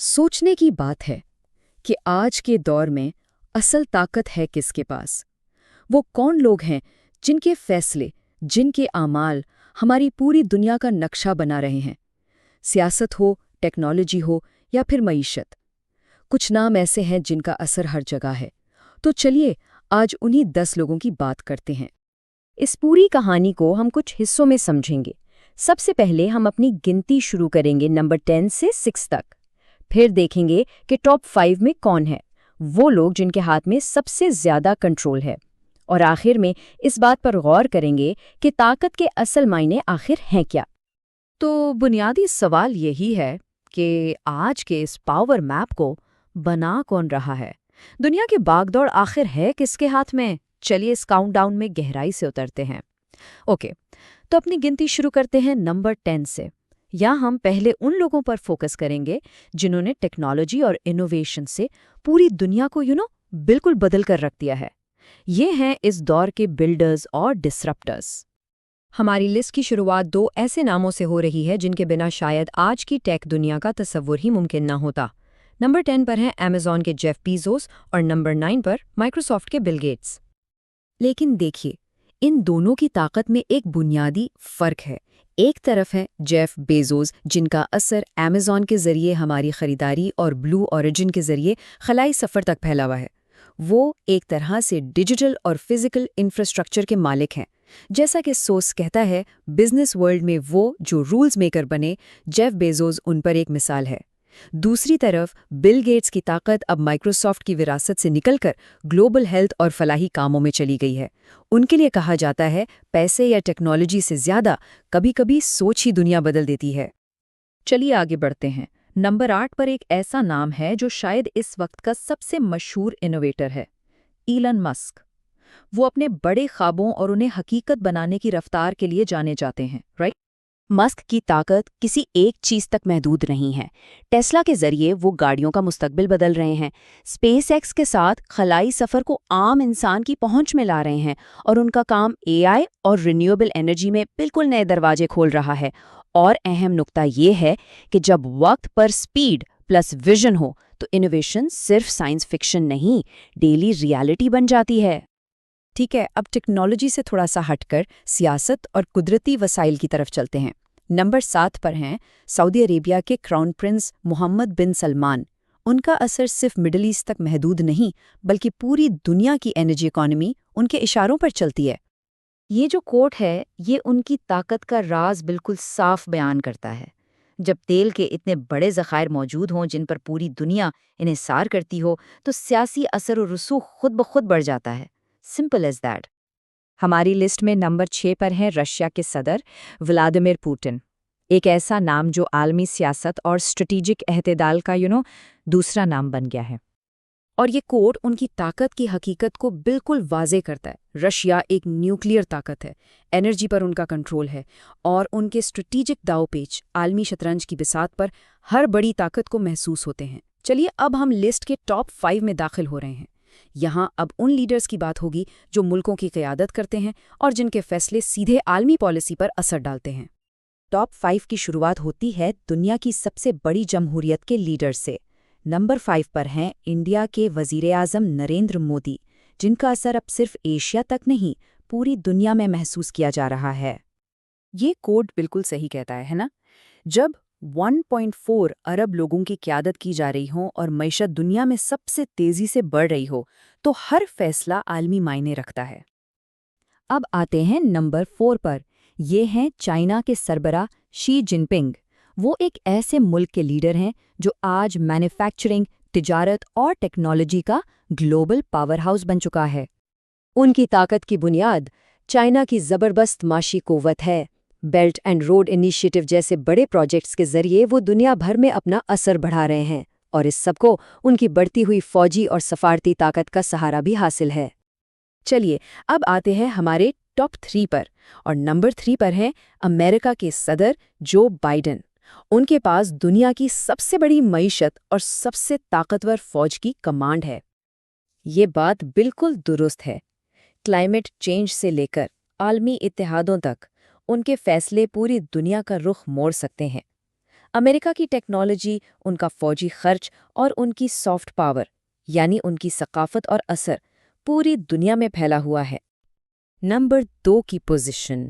सोचने की बात है कि आज के दौर में असल ताकत है किसके पास। वो कौन लोग हैं जिनके फैसले, जिनके आमाल हमारी पूरी दुनिया का नक्शा बना रहे हैं। सियासत हो, टेक्नोलॉजी हो या फिर मईशत, कुछ नाम ऐसे हैं जिनका असर हर जगह है। तो चलिए आज उन्हीं 10 लोगों की बात करते हैं। इस पूरी कहानी को हम कुछ हिस्सों में समझेंगे। सबसे पहले हम अपनी गिनती शुरू करेंगे नंबर 10 से 6 तक। फिर देखेंगे कि टॉप 5 में कौन है, वो लोग जिनके हाथ में सबसे ज्यादा कंट्रोल है। और आखिर में इस बात पर गौर करेंगे कि ताकत के असल मायने आखिर हैं क्या। तो बुनियादी सवाल यही है कि आज के इस पावर मैप को बना कौन रहा है। दुनिया की बागदौड़ आखिर है किसके हाथ में। चलिए इस काउंटडाउन में गहराई से उतरते हैं। ओके, तो अपनी गिनती शुरू करते हैं नंबर 10 से। यहाँ हम पहले उन लोगों पर फोकस करेंगे जिन्होंने टेक्नोलॉजी और इनोवेशन से पूरी दुनिया को बिल्कुल बदल कर रख दिया है। ये हैं इस दौर के बिल्डर्स और डिसरप्टर्स। हमारी लिस्ट की शुरुआत 2 ऐसे नामों से हो रही है जिनके बिना शायद आज की टेक दुनिया का तसव्वुर ही मुमकिन ना होता। नंबर 10 पर हैं अमेज़न के जेफ बीज़ोस और नंबर 9 पर माइक्रोसॉफ्ट के बिल गेट्स। लेकिन देखिए, इन दोनों की ताकत में एक बुनियादी फर्क है। एक तरफ है जेफ बेजोस, जिनका असर अमेज़न के जरिए हमारी खरीदारी और ब्लू ओरिजिन के जरिए खलाई सफ़र तक फैला हुआ है। वो एक तरह से डिजिटल और फिजिकल इंफ्रास्ट्रक्चर के मालिक हैं। जैसा कि सोर्स कहता है, बिजनेस वर्ल्ड में वो जो रूल्स मेकर बने, जेफ बेजोस उन पर एक मिसाल है। दूसरी तरफ बिल गेट्स की ताकत अब माइक्रोसॉफ्ट की विरासत से निकलकर ग्लोबल हेल्थ और फलाही कामों में चली गई है। उनके लिए कहा जाता है, पैसे या टेक्नोलॉजी से ज्यादा कभी-कभी सोच ही दुनिया बदल देती है। चलिए आगे बढ़ते हैं। नंबर 8 पर एक ऐसा नाम है जो शायद इस वक्त का सबसे मशहूर इनोवेटर है, इलन मस्क। वो अपने बड़े ख्वाबों और उन्हें हकीकत बनाने की रफ्तार के लिए जाने जाते हैं, राइट? मस्क की ताकत किसी एक चीज तक महदूद नहीं है। टेस्ला के जरिए वो गाड़ियों का मुस्तकबिल बदल रहे हैं, स्पेस एक्स के साथ खलाई सफर को आम इंसान की पहुंच में ला रहे हैं, और उनका काम एआई और रिन्यूएबल एनर्जी में बिल्कुल नए दरवाजे खोल रहा है। और अहम नुक्ता ये है कि जब वक्त पर स्पीड प्लस विजन हो तो इनोवेशन सिर्फ साइंस फिक्शन नहीं, डेली रियलिटी बन जाती है। ठीक है, अब टेक्नोलॉजी से थोड़ा सा हटकर सियासत और कुदरती वसाइल की तरफ चलते हैं। नंबर 7 पर हैं सऊदी अरेबिया के क्राउन प्रिंस मोहम्मद बिन सलमान। उनका असर सिर्फ मिडल ईस्ट तक महदूद नहीं, बल्कि पूरी दुनिया की एनर्जी इकोनॉमी उनके इशारों पर चलती है। ये जो कोट है, ये उनकी ताकत का राज बिल्कुल साफ बयान करता है। जब तेल के इतने बड़े ज़खायर मौजूद हों जिन पर पूरी दुनिया इन्हिसार करती हो, तो सियासी असर और रसूख खुद ब खुद बढ़ जाता है। Simple as that. हमारी लिस्ट में नंबर 6 पर हैं रशिया के सदर व्लादिमीर पुतिन। एक ऐसा नाम जो आलमी सियासत और स्ट्रेटेजिक अहतेदाल का दूसरा नाम बन गया है। और ये कोड उनकी ताकत की हकीकत को बिल्कुल वाज़े करता है। रशिया एक न्यूक्लियर ताकत है, एनर्जी पर उनका कंट्रोल है, और उनके स्ट्रेटेजिक दांव-पेच आलमी शतरंज की बिसात पर हर बड़ी ताकत को महसूस होते हैं। चलिए अब हम लिस्ट के टॉप 5 में दाखिल हो रहे हैं। यहाँ अब उन लीडर्स की बात होगी जो मुल्कों की क़यादत करते हैं और जिनके फैसले सीधे आलमी पॉलिसी पर असर डालते हैं। टॉप 5 की शुरुआत होती है दुनिया की सबसे बड़ी जमहूरियत के लीडर से। नंबर 5 पर हैं इंडिया के वज़ीर-ए-आज़म नरेंद्र मोदी, जिनका असर अब सिर्फ एशिया तक नहीं, पूरी दुनिया में महसूस किया जा रहा है। ये कोड बिल्कुल सही कहता है ना? जब 1.4 अरब लोगों की क़यादत की जा रही हो और मईशत दुनिया में सबसे तेज़ी से बढ़ रही हो, तो हर फैसला आलमी मायने रखता है। अब आते हैं नंबर 4 पर। ये हैं चाइना के सरबराह शी जिनपिंग। वो एक ऐसे मुल्क के लीडर हैं जो आज मैन्युफैक्चरिंग, तिजारत और टेक्नोलॉजी का ग्लोबल पावर हाउस बन चुका है। उनकी ताकत की बुनियाद चाइना की ज़बरदस्त माशी क़ुव्वत है। बेल्ट एंड रोड इनिशिएटिव जैसे बड़े प्रोजेक्ट्स के जरिए वो दुनिया भर में अपना असर बढ़ा रहे हैं, और इस सबको उनकी बढ़ती हुई फौजी और सफारती ताकत का सहारा भी हासिल है। चलिए अब आते हैं हमारे टॉप 3 पर, और नंबर 3 पर है अमेरिका के सदर जो बाइडेन। उनके पास दुनिया की सबसे बड़ी मईशत और सबसे ताकतवर फौज की कमांड है। ये बात बिल्कुल दुरुस्त है। क्लाइमेट चेंज से लेकर आलमी इत्तेहादों तक उनके फैसले पूरी दुनिया का रुख मोड़ सकते हैं। امریکہ کی ٹیکنالوجی، ان کا فوجی خرچ اور ان کی سافٹ پاور یعنی ان کی ثقافت اور اثر پوری دنیا میں پھیلا ہوا ہے۔ نمبر 2 کی پوزیشن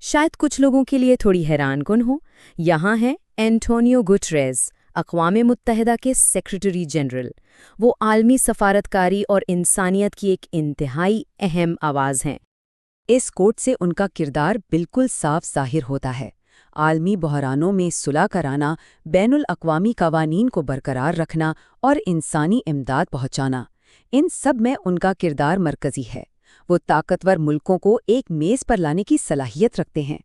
شاید کچھ لوگوں کے لیے تھوڑی حیران کن ہو۔ یہاں ہے اینٹونیو گوٹریز، اقوام متحدہ کے سیکریٹری جنرل۔ وہ عالمی سفارتکاری اور انسانیت کی ایک انتہائی اہم آواز ہیں۔ اس کوٹ سے ان کا کردار بالکل صاف ظاہر ہوتا ہے۔ عالمی بحرانوں میں صلح کرانا، بین الاقوامی قوانین کو برقرار رکھنا اور انسانی امداد پہنچانا، ان سب میں ان کا کردار مرکزی ہے۔ وہ طاقتور ملکوں کو ایک میز پر لانے کی صلاحیت رکھتے ہیں۔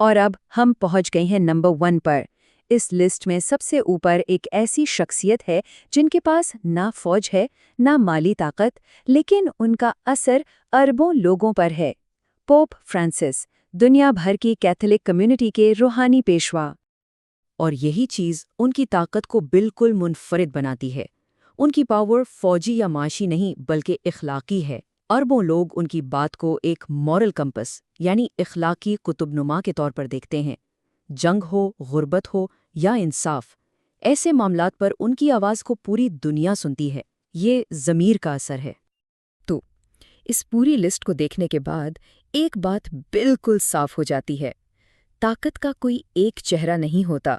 اور اب ہم پہنچ گئے ہیں نمبر 1 پر۔ اس لسٹ میں سب سے اوپر ایک ایسی شخصیت ہے جن کے پاس نہ فوج ہے، نہ مالی طاقت، لیکن ان کا اثر اربوں لوگوں پر ہے۔ پوپ فرانسس، دنیا بھر کی کیتھولک کمیونٹی کے روحانی پیشوا۔ اور یہی چیز ان کی طاقت کو بالکل منفرد بناتی ہے۔ ان کی پاور فوجی یا معاشی نہیں بلکہ اخلاقی ہے۔ اربوں لوگ ان کی بات کو ایک مورل کمپس یعنی اخلاقی قطب نما کے طور پر دیکھتے ہیں۔ جنگ ہو، غربت ہو یا انصاف، ایسے معاملات پر ان کی آواز کو پوری دنیا سنتی ہے۔ یہ ضمیر کا اثر ہے۔ تو اس پوری لسٹ کو دیکھنے کے بعد ایک بات بالکل صاف ہو جاتی ہے، طاقت کا کوئی ایک چہرہ نہیں ہوتا۔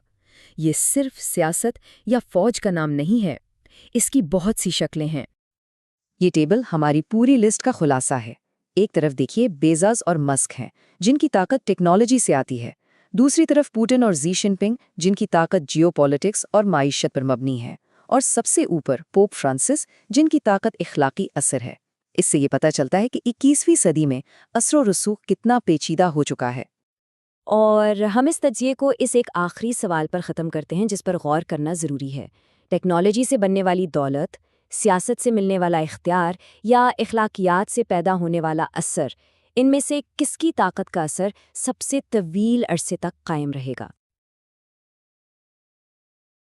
یہ صرف سیاست یا فوج کا نام نہیں ہے، اس کی بہت سی شکلیں ہیں۔ یہ ٹیبل ہماری پوری لسٹ کا خلاصہ ہے۔ ایک طرف دیکھیے بیزوس اور مسک ہیں، جن کی طاقت ٹیکنالوجی سے آتی ہے۔ دوسری طرف پوٹن اور زی جن پنگ، جن کی طاقت جیو پالیٹکس اور معیشت پر مبنی ہے۔ اور سب سے اوپر پوپ فرانسس، جن کی طاقت اخلاقی اثر ہے۔ اس سے یہ پتہ چلتا ہے کہ 21ویں صدی میں اثر و رسوخ کتنا پیچیدہ ہو چکا ہے۔ اور ہم اس تجزیے کو اس ایک آخری سوال پر ختم کرتے ہیں جس پر غور کرنا ضروری ہے۔ ٹیکنالوجی سے بننے والی دولت، سیاست سے ملنے والا اختیار یا اخلاقیات سے پیدا ہونے والا اثر، ان میں سے کس کی طاقت کا اثر سب سے طویل عرصے تک قائم رہے گا؟